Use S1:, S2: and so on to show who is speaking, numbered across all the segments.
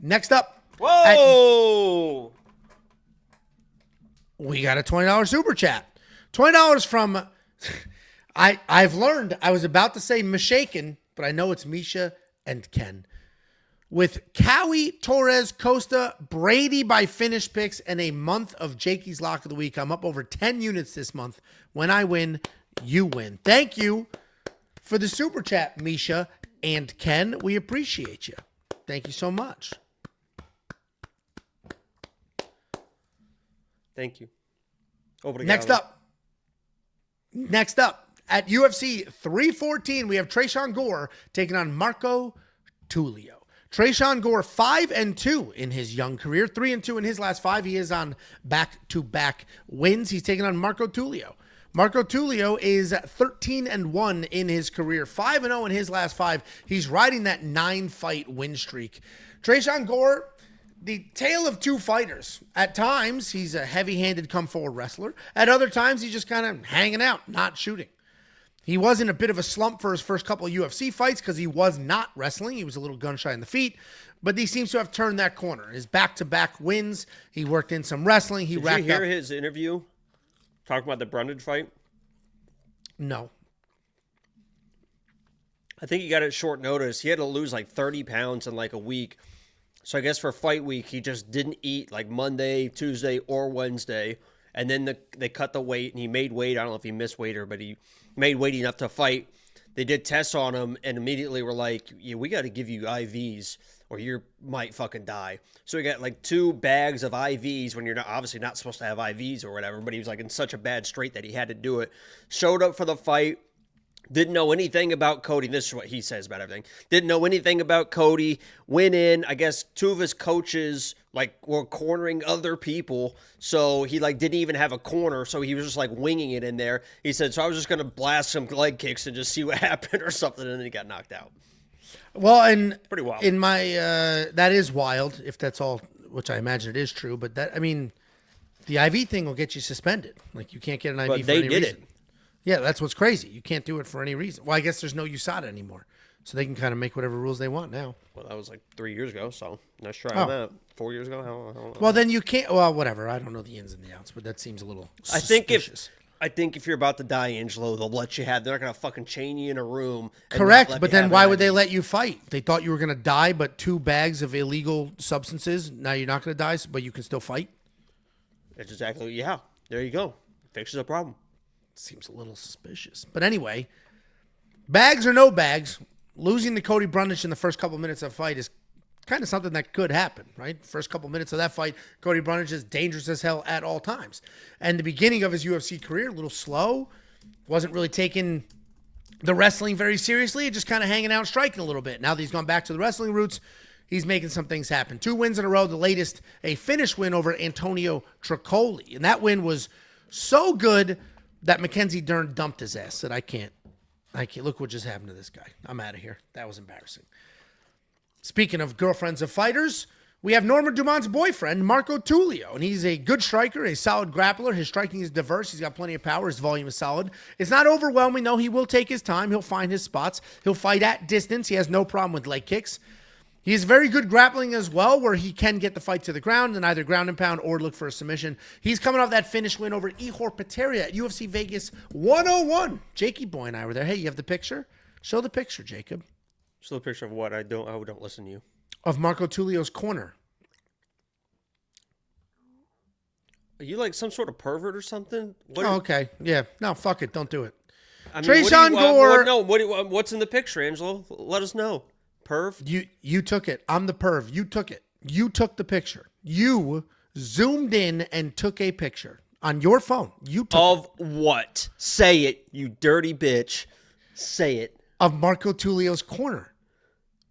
S1: Next up.
S2: Whoa!
S1: We got a $20 super chat. $20 from... I've learned, I was about to say Mishaken, but I know it's Misha and Ken. With Cowie, Torres, Costa, Brady by finish picks, and a month of Jakey's Lock of the Week, I'm up over 10 units this month. When I win, you win. Thank you for the super chat, Misha and Ken. We appreciate you. Thank you so much.
S2: Thank you. Obrigado.
S1: Next up, at UFC 314, we have Tresean Gore taking on Marco Tulio. Tresean Gore 5-2 in his young career, 3-2 in his last 5. He is on back-to-back wins. He's taking on Marco Tulio. Marco Tulio is 13-1 in his career, 5-0 in his last 5. He's riding that 9-fight win streak. Tresean Gore, the tale of two fighters. At times, he's a heavy-handed come-forward wrestler. At other times, he's just kind of hanging out, not shooting. He was in a bit of a slump for his first couple of UFC fights because he was not wrestling. He was a little gun-shy in the feet, but he seems to have turned that corner. His back-to-back wins, he worked in some wrestling. Did you
S2: hear his interview talking about the Brundage fight?
S1: No.
S2: I think he got it short notice. He had to lose like 30 pounds in like a week. So I guess for fight week, he just didn't eat like Monday, Tuesday, or Wednesday. And then they cut the weight, and he made weight. I don't know if he missed weight but he made weight enough to fight. They did tests on him and immediately were like, yeah, we got to give you IVs or you might fucking die. So he got like 2 bags of IVs when you're obviously not supposed to have IVs or whatever, but he was like in such a bad strait that he had to do it. Showed up for the fight. Didn't know anything about Cody. This is what he says about everything. Didn't know anything about Cody. Went in. I guess 2 of his coaches were cornering other people. So he didn't even have a corner. So he was just winging it in there. He said, so I was just going to blast some leg kicks and just see what happened or something. And then he got knocked out.
S1: Well, and
S2: pretty wild.
S1: In my, that is wild if that's all, which I imagine it is true. But the IV thing will get you suspended. You can't get an IV for any reason. They did it. Yeah, that's what's crazy. You can't do it for any reason. Well, I guess there's no USADA anymore. So they can kind of make whatever rules they want now.
S2: Well, that was 3 years ago, so nice try on that. 4 years ago? I don't know.
S1: Well, then you can't. Well, whatever. I don't know the ins and the outs, but that seems a little suspicious.
S2: I think if you're about to die, Angelo, they'll let you have. They're not going to fucking chain you in a room.
S1: Correct, but then why would they let you fight? They thought you were going to die, but 2 bags of illegal substances. Now you're not going to die, but you can still fight?
S2: That's exactly, yeah. There you go. Fixes a problem.
S1: Seems a little suspicious. But anyway, bags or no bags, losing to Cody Brundage in the first couple minutes of the fight is kind of something that could happen, right? First couple minutes of that fight, Cody Brundage is dangerous as hell at all times. And the beginning of his UFC career, a little slow, wasn't really taking the wrestling very seriously, just kind of hanging out, striking a little bit. Now that he's gone back to the wrestling roots, he's making some things happen. 2 wins in a row, the latest, a finish win over Antonio Tricoli. And that win was so good that Mackenzie Dern dumped his ass. Said, I can't. Look what just happened to this guy. I'm out of here. That was embarrassing. Speaking of girlfriends of fighters, we have Norma Dumont's boyfriend, Marco Tulio. And he's a good striker, a solid grappler. His striking is diverse. He's got plenty of power. His volume is solid. It's not overwhelming, though. He will take his time. He'll find his spots. He'll fight at distance. He has no problem with leg kicks. He has very good grappling as well, where he can get the fight to the ground and either ground and pound or look for a submission. He's coming off that finish win over Ihor Peteria at UFC Vegas 101. Jakey boy and I were there. Hey, you have the picture? Show the picture, Jacob.
S2: Show the picture of what? I don't listen to you.
S1: Of Marco Tulio's corner.
S2: Are you some sort of pervert or something?
S1: Okay. Yeah. No, fuck it. Don't do it.
S2: I mean, Tresean Gore. What's in the picture, Angelo? Let us know. Perv?
S1: You took it. I'm the perv. You took it. You took the picture. You zoomed in and took a picture on your phone. You took
S2: of what? Say it, you dirty bitch. Say it.
S1: Of Marco Tulio's corner.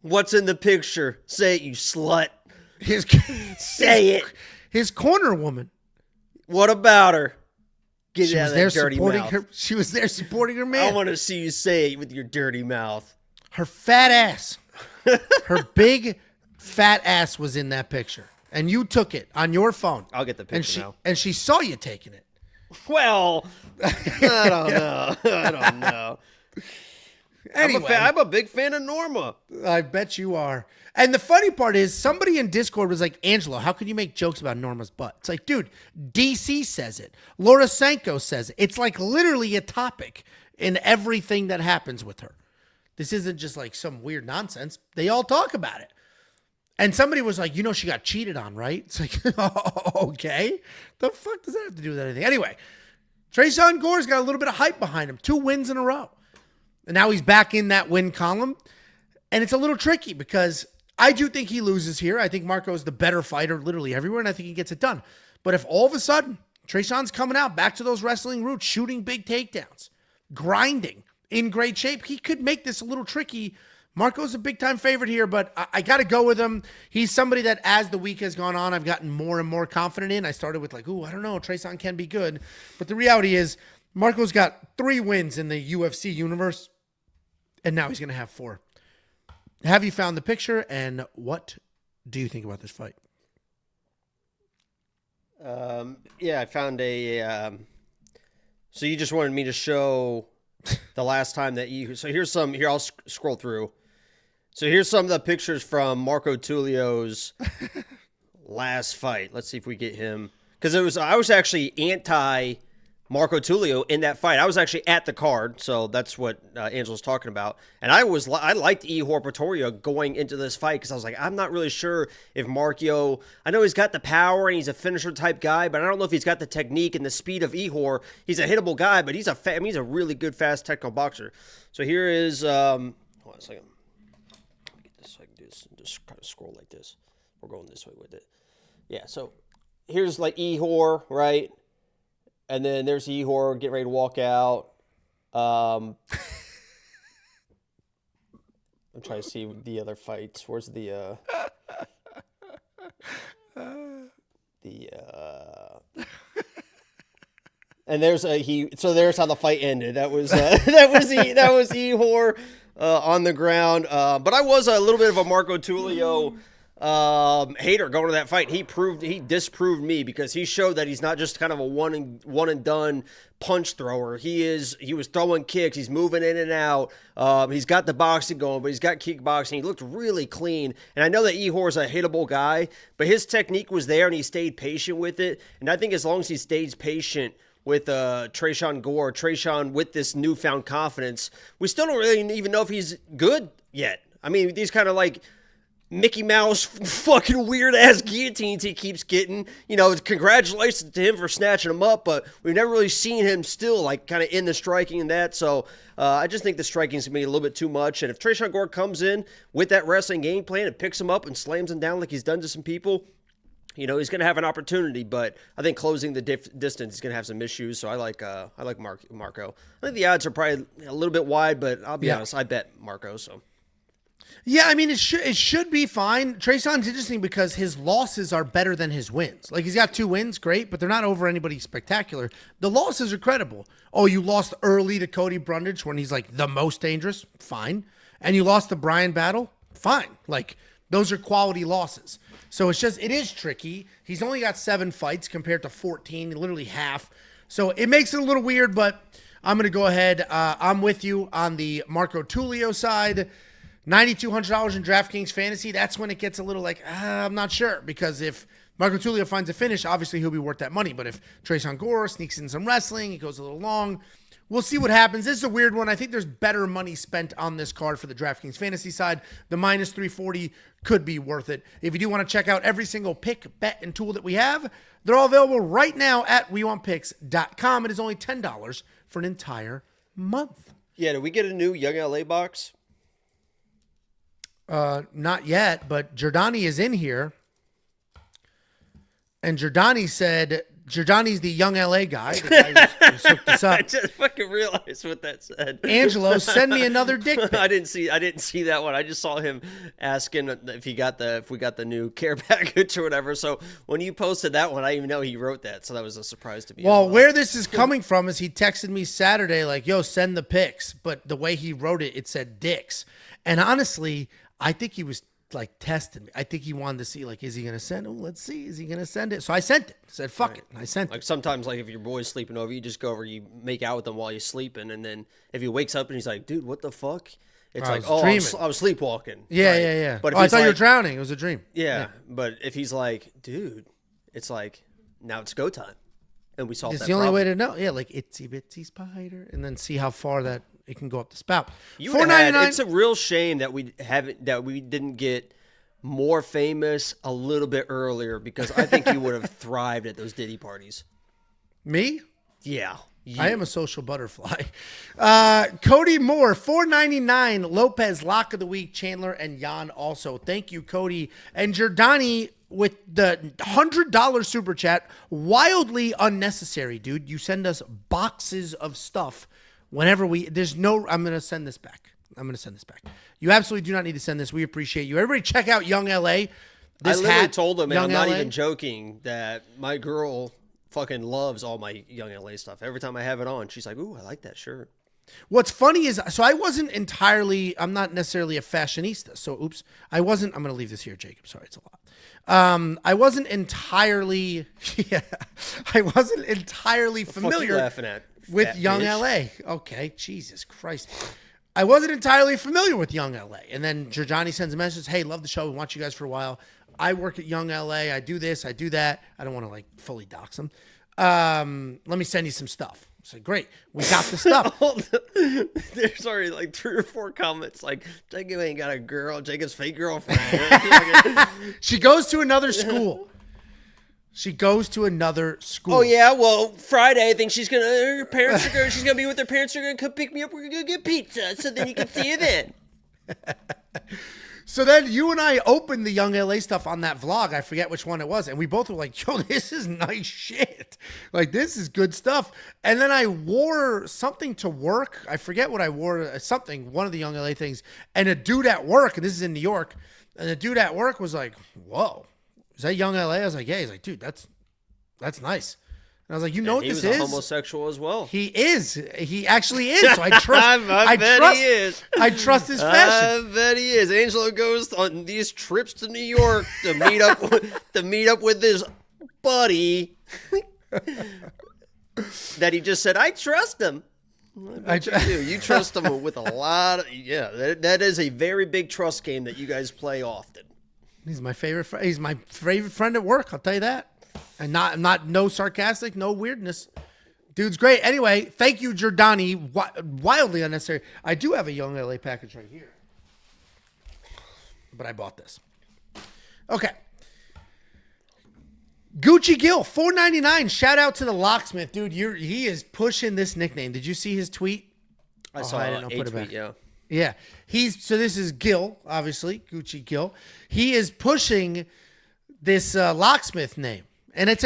S2: What's in the picture? Say it, you slut.
S1: Say it. His corner woman.
S2: What about her? Get
S1: she
S2: out
S1: was
S2: of
S1: there
S2: that dirty
S1: supporting
S2: mouth.
S1: her. She was there supporting her man.
S2: I want to see you say it with your dirty mouth.
S1: Her fat ass. Her big fat ass was in that picture. And you took it on your phone.
S2: I'll get the picture now.
S1: And she saw you taking it.
S2: Well, I don't know.
S1: Anyway.
S2: I'm a big fan of Norma.
S1: I bet you are. And the funny part is somebody in Discord was like, Angelo, how can you make jokes about Norma's butt? It's like, dude, DC says it. Laura Sanko says it. It's like literally a topic in everything that happens with her. This isn't just like some weird nonsense. They all talk about it. And somebody was like, she got cheated on, right? It's like, okay. The fuck does that have to do with anything? Anyway, Tresean Gore's got a little bit of hype behind him. 2 wins in a row. And now he's back in that win column. And it's a little tricky because I do think he loses here. I think Marco is the better fighter literally everywhere, and I think he gets it done. But if all of a sudden Tresean's coming out back to those wrestling roots, shooting big takedowns, grinding, in great shape, he could make this a little tricky. Marco's a big-time favorite here, but I got to go with him. He's somebody that, as the week has gone on, I've gotten more and more confident in. I started with like, I don't know, Tresean can be good. But the reality is Marco's got 3 wins in the UFC universe, and now he's going to have 4. Have you found the picture, and what do you think about this fight?
S2: Yeah, I found a... so you just wanted me to show the last time that you... So here's some... Here, I'll scroll through. So here's some of the pictures from Marco Tulio's last fight. Let's see if we get him. Because I was actually anti Marco Tulio in that fight. I was actually at the card, so that's what Angelo's talking about. And I liked Ihor Pretoria going into this fight because I was like, I'm not really sure if Marco... I know he's got the power and he's a finisher type guy, but I don't know if he's got the technique and the speed of Ihor. He's a hittable guy, but he's a really good, fast, technical boxer. So here is... hold on a second. Let me get this so I can do this and just kind of scroll like this. We're going this way with it. Yeah, so here's like Ihor, right? And then there's Ihor getting ready to walk out. I'm trying to see the other fights. Where's the and there's so there's how the fight ended. That was Ihor on the ground. But I was a little bit of a Marco Tulio hater going to that fight. He disproved me because he showed that he's not just kind of a one and done punch thrower. He was throwing kicks. He's moving in and out. He's got the boxing going, but he's got kickboxing. He looked really clean. And I know that Ihor's a hittable guy, but his technique was there and he stayed patient with it. And I think as long as he stays patient with Tresean Gore, Tresean with this newfound confidence, we still don't really even know if he's good yet. I mean, these kind of like Mickey Mouse fucking weird ass guillotines he keeps getting. Congratulations to him for snatching him up, but we've never really seen him still like kind of in the striking and that. So I just think the striking is going to be a little bit too much. And if Tresean Gore comes in with that wrestling game plan and picks him up and slams him down like he's done to some people, he's going to have an opportunity. But I think closing the distance is going to have some issues. So I like Marco. I think the odds are probably a little bit wide, but I'll be honest, I bet Marco. So.
S1: Yeah, I mean, it should be fine. Tresean's interesting because his losses are better than his wins. Like, he's got 2 wins, great, but they're not over anybody spectacular. The losses are credible. Oh, you lost early to Cody Brundage when he's, like, the most dangerous? Fine. And you lost the Bryan battle? Fine. Like, those are quality losses. So it is tricky. He's only got 7 fights compared to 14, literally half. So it makes it a little weird, but I'm going to go ahead. I'm with you on the Marco Tulio side. $9,200 in DraftKings Fantasy, that's when it gets a little like, I'm not sure. Because if Marco Tulio finds a finish, obviously he'll be worth that money. But if Tresean Gore sneaks in some wrestling, it goes a little long. We'll see what happens. This is a weird one. I think there's better money spent on this card for the DraftKings Fantasy side. The minus 340 could be worth it. If you do want to check out every single pick, bet, and tool that we have, they're all available right now at WeWantPicks.com. It is only $10 for an entire month.
S2: Yeah, did we get a new Young LA box?
S1: Not yet, but Giordani is in here. And Giordani said, Giordani's the young LA guy. The guy who hooked us up.
S2: I just fucking realized what that said.
S1: Angelo, send me another dick pic.
S2: I didn't see that one. I just saw him asking if we got the new care package or whatever. So when you posted that one, I didn't even know he wrote that. So that was a surprise to me.
S1: Well, where this is coming from is he texted me Saturday like, yo, send the pics. But the way he wrote it, it said dicks. And honestly, I think he was like testing me. I think he wanted to see, like, is he going to send it? Let's see. Is he going to send it? So I sent it. I said, fuck it. And I sent
S2: Like
S1: it.
S2: sometimes, like if your boy's sleeping over, you just go over, you make out with him while he's sleeping, and then if he wakes up and he's like, "Dude, what the fuck?" It's like, "Oh, I was sleepwalking."
S1: Yeah,
S2: right?
S1: yeah.
S2: But if
S1: I
S2: he's
S1: thought you were
S2: like,
S1: drowning. It was a dream.
S2: yeah, but if he's like, "Dude," it's like, now it's go time, and we solved
S1: It's
S2: that
S1: the only
S2: problem.
S1: way to know. Yeah, like itsy bitsy spider, and then see how far that it can go up the spout.
S2: $4.99. It's a real shame that we didn't get more famous a little bit earlier, because I think you would have thrived at those Diddy parties.
S1: Me?
S2: Yeah.
S1: I am a social butterfly. Cody Moore, $4.99. Lopez, lock of the week. Chandler and Jan also. Thank you, Cody. And Giordani with the $100 super chat. Wildly unnecessary, dude. You send us boxes of stuff whenever I'm going to send this back. You absolutely do not need to send this. We appreciate you. Everybody check out Young LA.
S2: I literally told him, and I'm not
S1: LA.
S2: even joking, that my girl fucking loves all my Young LA stuff. Every time I have it on, she's like, "Ooh, I like that shirt."
S1: What's funny is, so I'm not necessarily a fashionista. So, I'm going to leave this here, Jacob. Sorry, it's a lot. I wasn't entirely familiar
S2: Laughing at
S1: with Young LA. Okay, Jesus Christ. I wasn't entirely familiar with Young LA. And then Giordani sends a message, "Hey, love the show. We want you guys for a while. I work at Young LA. I do this, I do that." I don't want to like fully dox them. Let me send you some stuff. I said, great. We got the stuff.
S2: There's already like 3 or 4 comments like, "Jacob ain't got a girl. Jacob's fake girlfriend."
S1: She goes to another school.
S2: Oh yeah, well, Friday I think she's gonna be with her parents. Are gonna come pick me up. We're gonna go get pizza, so then you can see her then.
S1: So then you and I opened the Young LA stuff on that vlog. I forget which one it was. And we both were like, yo, this is nice shit. Like, this is good stuff. And then I wore something to work. I forget what I wore. One of the Young LA things. And a dude at work, and this is in New York, and the dude at work was like, whoa, is that Young LA? I was like, yeah. He's like, dude, that's nice. And I was like, you know what this is?
S2: He was a homosexual as well.
S1: He is. He actually is. So I trust.
S2: I bet he is.
S1: I trust his fashion.
S2: I bet he is. Angelo goes on these trips to New York to meet up with his buddy. That he just said, "I trust him." I bet you do. You trust him with a lot of. Yeah, that is a very big trust game that you guys play often.
S1: He's my favorite. He's my favorite friend at work. I'll tell you that. And no sarcastic, no weirdness. Dude's great. Anyway, thank you, Giordani. Wildly unnecessary. I do have a Young LA package right here, but I bought this. Okay. Gucci Gill, $4.99. Shout out to the locksmith, dude. He is pushing this nickname. Did you see his tweet?
S2: I saw a tweet.
S1: Yeah. So this is Gill, obviously, Gucci Gill. He is pushing this locksmith name. And it's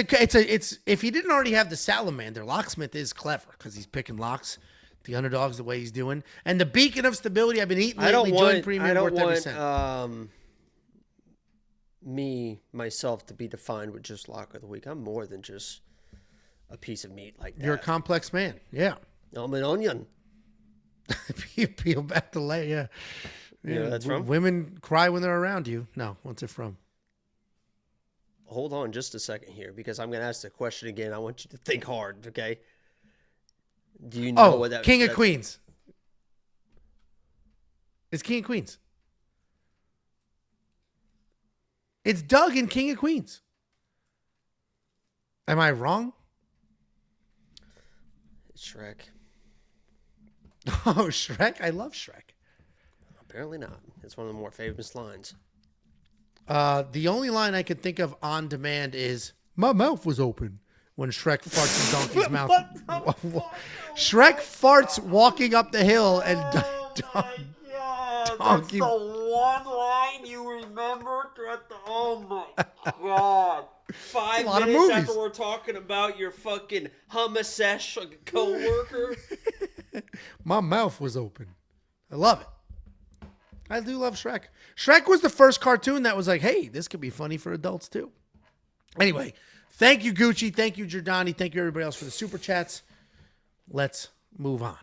S1: if he didn't already have the salamander, locksmith is clever because he's picking locks. The underdog's the way he's doing. And the beacon of stability I've been eating lately, Joint Premium, worth every cent.
S2: Myself to be defined with just lock of the week. I'm more than just a piece of meat like that.
S1: You're a complex man. Yeah.
S2: I'm an onion.
S1: Peel back the layer. Yeah.
S2: You know that's from?
S1: Women cry when they're around you. No, what's it from?
S2: Hold on just a second here, because I'm going to ask the question again. I want you to think hard, okay? Do you know what that
S1: King of Queens. It's King of Queens. It's Doug in King of Queens. Am I wrong?
S2: It's Shrek.
S1: Oh, Shrek? I love Shrek.
S2: Apparently not. It's one of the more famous lines.
S1: The only line I could think of on demand is, "My mouth was open," when Shrek farts in Donkey's mouth. Shrek farts walking up the hill and Donkey.
S2: That's the one line you remember? Oh my God. 5 minutes after we're talking about your fucking homosexual co-worker.
S1: My mouth was open. I love it. I do love Shrek. Shrek was the first cartoon that was like, hey, this could be funny for adults too. Anyway, thank you, Gucci. Thank you, Giordani. Thank you, everybody else, for the super chats. Let's move on.